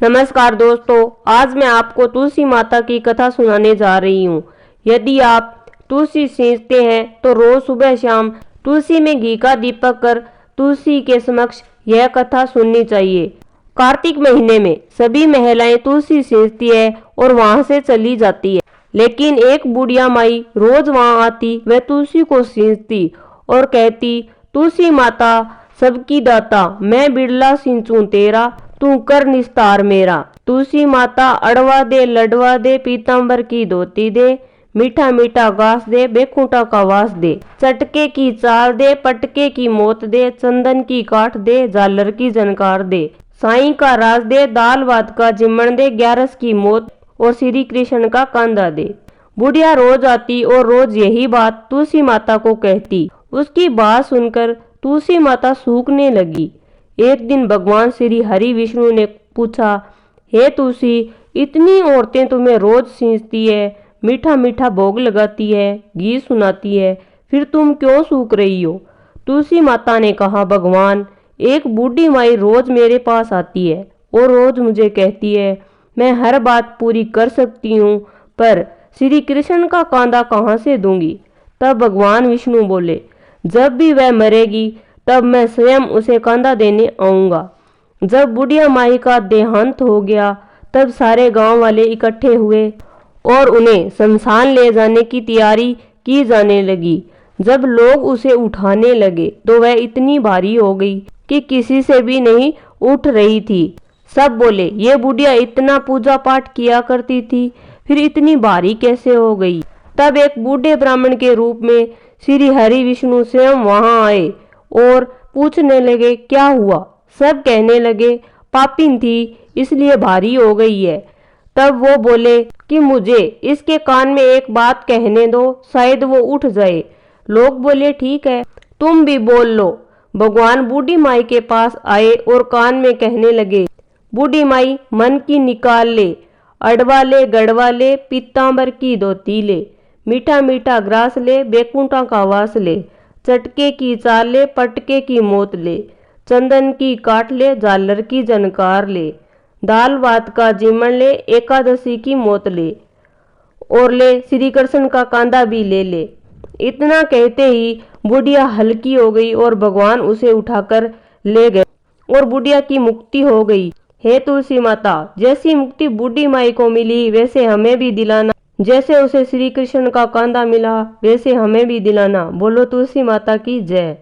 नमस्कार दोस्तों, आज मैं आपको तुलसी माता की कथा सुनाने जा रही हूँ। यदि आप तुलसी सींचते हैं तो रोज सुबह शाम तुलसी में घी का दीपक कर तुलसी के समक्ष यह कथा सुननी चाहिए। कार्तिक महीने में सभी महिलाएं तुलसी सींचती है और वहां से चली जाती है, लेकिन एक बुढ़िया माई रोज वहां आती, वह तुलसी को सींचती और कहती, तुलसी माता सबकी दाता, मैं बिरला सींचूं तेरा, तू कर निस्तार मेरा। तुलसी माता अड़वा दे लडवा दे, पीताम्बर की धोती दे, मीठा मीठा घास दे, बेखूंटा का वास दे, चटके की चाल दे, पटके की मौत दे, चंदन की काठ दे, झालर की जनकार दे, साईं का राज दे, दाल भात का जिम्मन दे, ग्यारस की मौत और श्री कृष्ण का कांदा दे। बुढ़िया रोज आती और रोज यही बात तुलसी माता को कहती। उसकी बात सुनकर तुलसी माता सूखने लगी। एक दिन भगवान श्री हरि विष्णु ने पूछा, हे तुलसी, इतनी औरतें तुम्हें रोज सींचती है, मीठा मीठा भोग लगाती है, घी सुनाती है, फिर तुम क्यों सूख रही हो? तुलसी माता ने कहा, भगवान, एक बूढ़ी माई रोज मेरे पास आती है और रोज मुझे कहती है, मैं हर बात पूरी कर सकती हूँ, पर श्री कृष्ण का कांदा कहाँ से दूंगी? तब भगवान विष्णु बोले, जब भी वह मरेगी तब मैं स्वयं उसे कांदा देने आऊंगा। जब बुढ़िया माई का देहांत हो गया तब सारे गांव वाले इकट्ठे हुए और उन्हें शमशान ले जाने की तैयारी की जाने लगी। जब लोग उसे उठाने लगे तो वह इतनी भारी हो गई कि किसी से भी नहीं उठ रही थी। सब बोले, ये बुढ़िया इतना पूजा पाठ किया करती थी, फिर इतनी भारी कैसे हो गई? तब एक बूढ़े ब्राह्मण के रूप में श्री हरि विष्णु स्वयं वहां आए और पूछने लगे, क्या हुआ? सब कहने लगे, पापिन थी इसलिए भारी हो गई है। तब वो बोले कि मुझे इसके कान में एक बात कहने दो, शायद वो उठ जाए। लोग बोले, ठीक है, तुम भी बोल लो। भगवान बूढ़ी माई के पास आए और कान में कहने लगे, बूढ़ी माई, मन की निकाल ले, अड़वा ले गड़वा ले, पीताम्बर की धोती ले, मीठा मीठा ग्रास ले, बेकुंठा का वास ले, चटके की चाल ले, पटके की मौत ले, चंदन की काट ले, झालर की जनकार ले, दाल भात का जिमन ले, एकादशी की मौत ले, और ले श्री कृष्ण का कांदा भी ले ले। इतना कहते ही बुढ़िया हल्की हो गई और भगवान उसे उठाकर ले गए और बुढ़िया की मुक्ति हो गई। हे तुलसी माता, जैसी मुक्ति बूढ़ी माई को मिली वैसे हमें भी दिलाना, जैसे उसे श्री कृष्ण का कांदा मिला वैसे हमें भी दिलाना। बोलो तुलसी माता की जय।